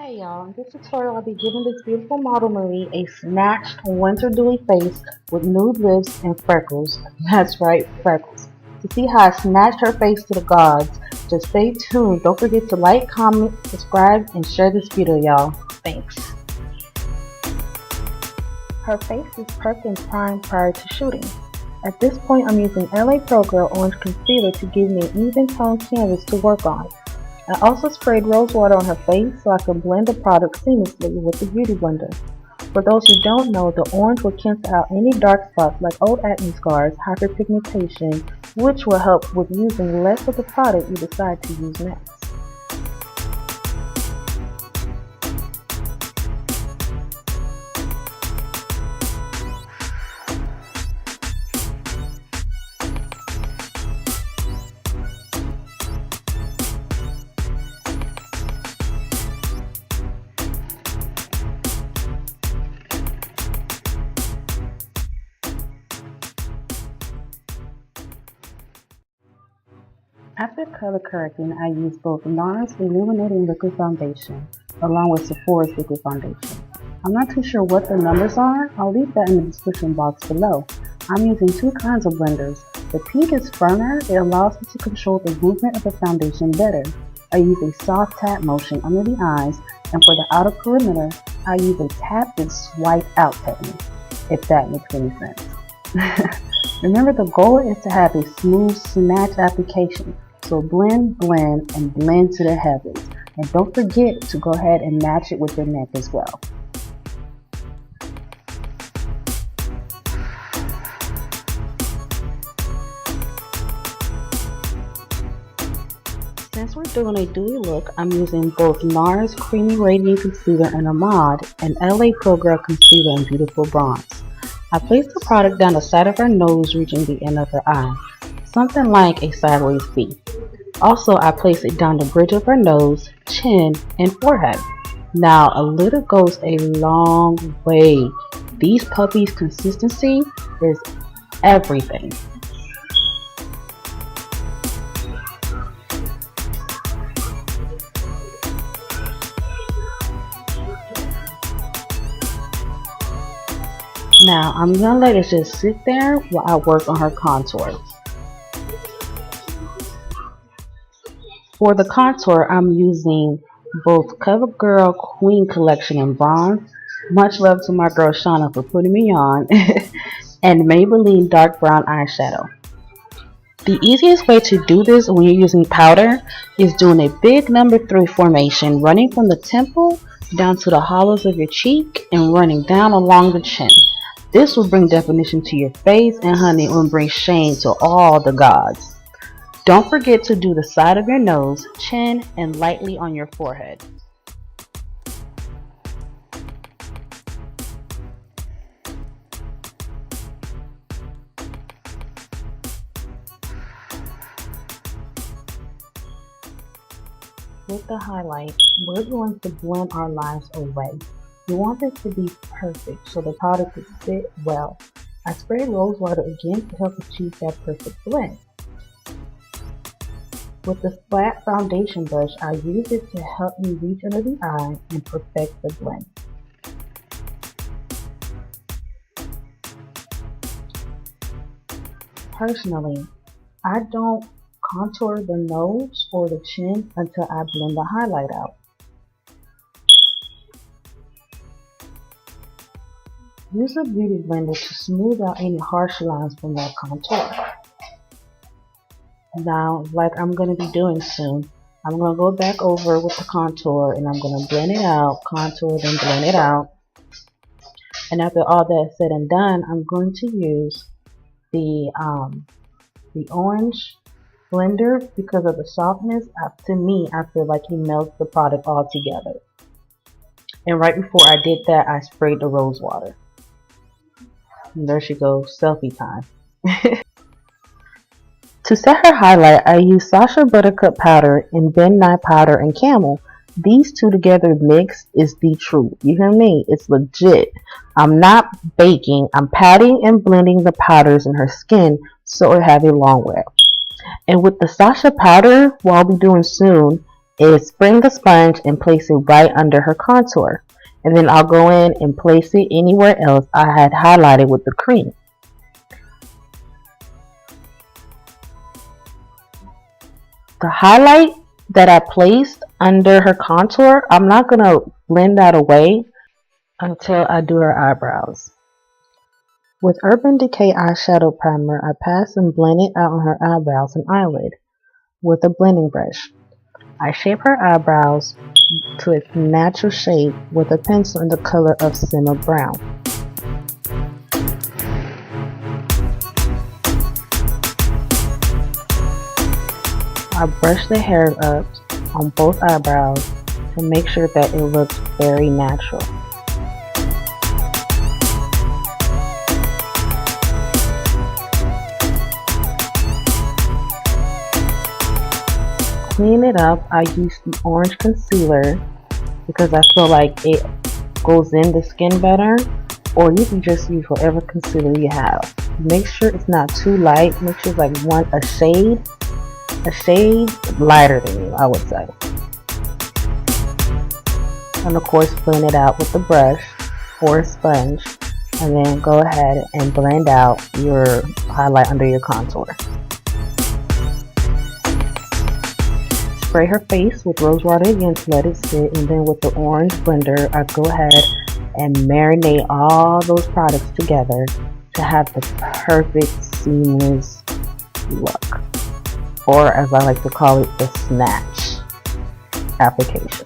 Hey y'all, in this tutorial I'll be giving this beautiful model Marie a snatched winter dewy face with nude lips and freckles. That's right, freckles. To see how I snatched her face to the gods, just stay tuned. Don't forget to like, comment, subscribe, and share this video, y'all. Thanks. Her face is perked and primed prior to shooting. At this point I'm using LA Pro Girl Orange Concealer to give me an even tone canvas to work on. I also sprayed rose water on her face so I can blend the product seamlessly with the Beauty Blender. For those who don't know, the orange will cancel out any dark spots like old acne scars, hyperpigmentation, which will help with using less of the product you decide to use next. After color correcting, I use both NARS Illuminating Liquid Foundation along with Sephora's Liquid Foundation. I'm not too sure what the numbers are. I'll leave that in the description box below. I'm using two kinds of blenders. The pink is firmer. It allows me to control the movement of the foundation better. I use a soft tap motion under the eyes, and for the outer perimeter, I use a tap and swipe out technique, if that makes any sense. Remember, the goal is to have a smooth, snatched application. So blend, blend, and blend to the heavens. And don't forget to go ahead and match it with your neck as well. Since we're doing a dewy look, I'm using both NARS Creamy Radiant Concealer in a Mod and LA Pro Girl Concealer in Beautiful Bronze. I place the product down the side of her nose reaching the end of her eye, something like a sideways V. Also, I place it down the bridge of her nose, chin, and forehead. Now, a little goes a long way. These puppies' consistency is everything. Now, I'm gonna let it just sit there while I work on her contour. For the contour, I'm using both CoverGirl Queen Collection in bronze, much love to my girl Shauna for putting me on, and Maybelline Dark Brown Eyeshadow. The easiest way to do this when you're using powder is doing a big number 3 formation, running from the temple down to the hollows of your cheek and running down along the chin. This will bring definition to your face, and honey, it will bring shame to all the gods. Don't forget to do the side of your nose, chin, and lightly on your forehead. With the highlight, we're going to blend our lines away. We want this to be perfect so the powder could sit well. I sprayed rose water again to help achieve that perfect blend. With the flat foundation brush, I use it to help me reach under the eye and perfect the blend. Personally, I don't contour the nose or the chin until I blend the highlight out. Use a beauty blender to smooth out any harsh lines from that contour. Now, like I'm going to be doing soon, I'm going to go back over with the contour and I'm going to blend it out, contour, then blend it out. And after all that's said and done, I'm going to use the orange blender because of the softness. To me, I feel like it melts the product all together. And right before I did that, I sprayed the rose water. And there she goes, selfie time. To set her highlight, I use Sacha Buttercup powder and Ben Nye powder and Camel. These two together mixed is the truth. You hear me? It's legit. I'm not baking. I'm patting and blending the powders in her skin so it have a long wear. And with the Sacha powder, what I'll be doing soon is bring the sponge and place it right under her contour. And then I'll go in and place it anywhere else I had highlighted with the cream. The highlight that I placed under her contour, I'm not going to blend that away until I do her eyebrows. With Urban Decay eyeshadow primer, I pass and blend it out on her eyebrows and eyelid with a blending brush. I shape her eyebrows to its natural shape with a pencil in the color of simmer brown. I brush the hair up on both eyebrows to make sure that it looks very natural. Clean it up, I use the orange concealer because I feel like it goes in the skin better, or you can just use whatever concealer you have. Make sure it's not too light, make sure it's like a shade lighter than you, I would say. And of course blend it out with the brush or a sponge, and then go ahead and blend out your highlight under your contour. Spray her face with rose water again to let it sit, and then with the orange blender I go ahead and marinate all those products together to have the perfect seamless look, or as I like to call it, the snatch application.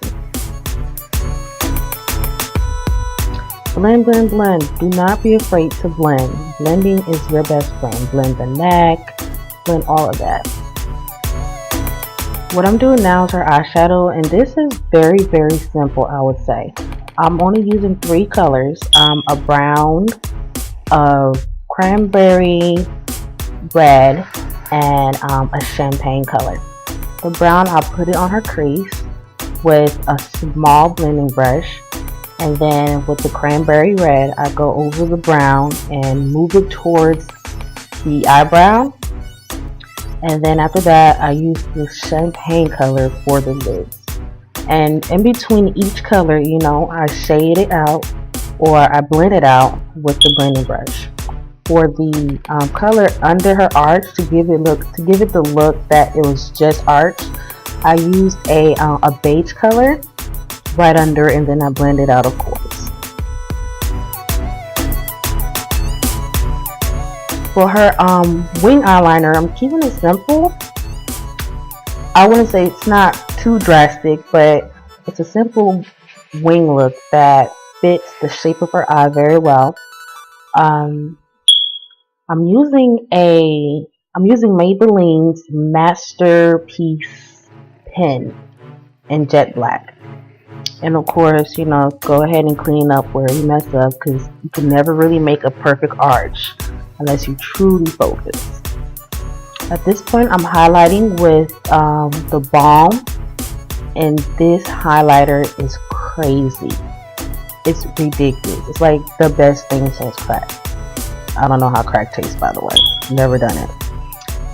Blend, blend, blend. Do not be afraid to blend. Blending is your best friend. Blend the neck, blend all of that. What I'm doing now is her eyeshadow, and this is very, very simple, I would say. I'm only using 3 colors, a brown, a cranberry red, and a champagne color. The brown, I'll put it on her crease with a small blending brush, and then with the cranberry red, I go over the brown and move it towards the eyebrow. And then after that, I use the champagne color for the lids. And in between each color, you know, I shade it out or I blend it out with the blending brush. For the color under her arch, to give it the look that it was just arch, I used a beige color right under, and then I blend it out, of course. For her wing eyeliner, I'm keeping it simple. I wouldn't say it's not too drastic, but it's a simple wing look that fits the shape of her eye very well. I'm using Maybelline's Masterpiece pen in jet black. And of course, you know, go ahead and clean up where you mess up, because you can never really make a perfect arch unless you truly focus. At this point, I'm highlighting with the Balm, and this highlighter is crazy. It's ridiculous. It's like the best thing since crack. I don't know how crack tastes, by the way. Never done it.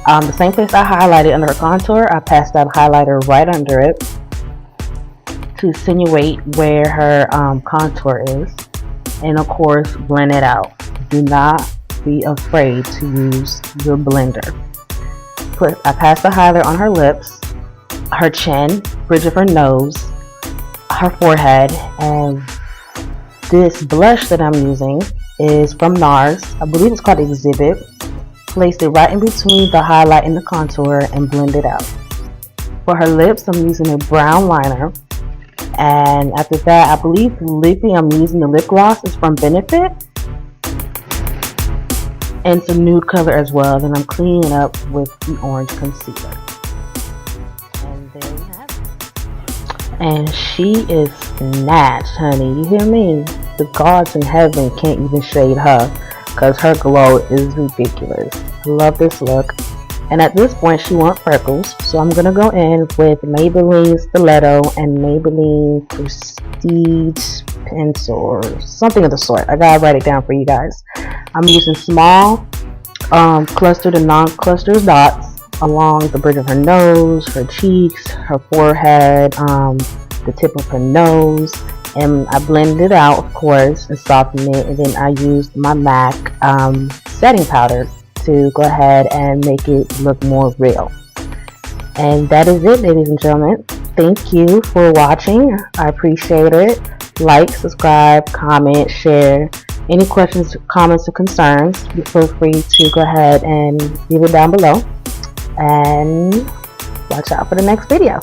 The same place I highlighted under her contour, I passed that highlighter right under it to insinuate where her contour is, and of course blend it out. Do not be afraid to use your blender. I passed the highlighter on her lips, her chin, bridge of her nose, her forehead, and this blush that I'm using is from NARS. I believe it's called Exhibit. Place it right in between the highlight and the contour and blend it out. For her lips, I'm using a brown liner, and after that, I believe the lippy I'm using, the lip gloss, is from Benefit, and it's a nude color as well. Then I'm cleaning it up with the orange concealer, and there we have it. And she is snatched, honey. You hear me? The gods in heaven can't even shade her, because her glow is ridiculous. I love this look. And at this point, she wants freckles, so I'm gonna go in with Maybelline Stiletto and Maybelline Prestige Pencil or something of the sort. I gotta write it down for you guys. I'm using small clustered and non-clustered dots along the bridge of her nose, her cheeks, her forehead, the tip of her nose, and I blended it out, of course, and softened it, and then I used my MAC setting powder to go ahead and make it look more real. And that is it, ladies and gentlemen. Thank you for watching. I appreciate it. Like, subscribe, comment, share. Any questions, comments, or concerns, feel free to go ahead and leave it down below. And watch out for the next video.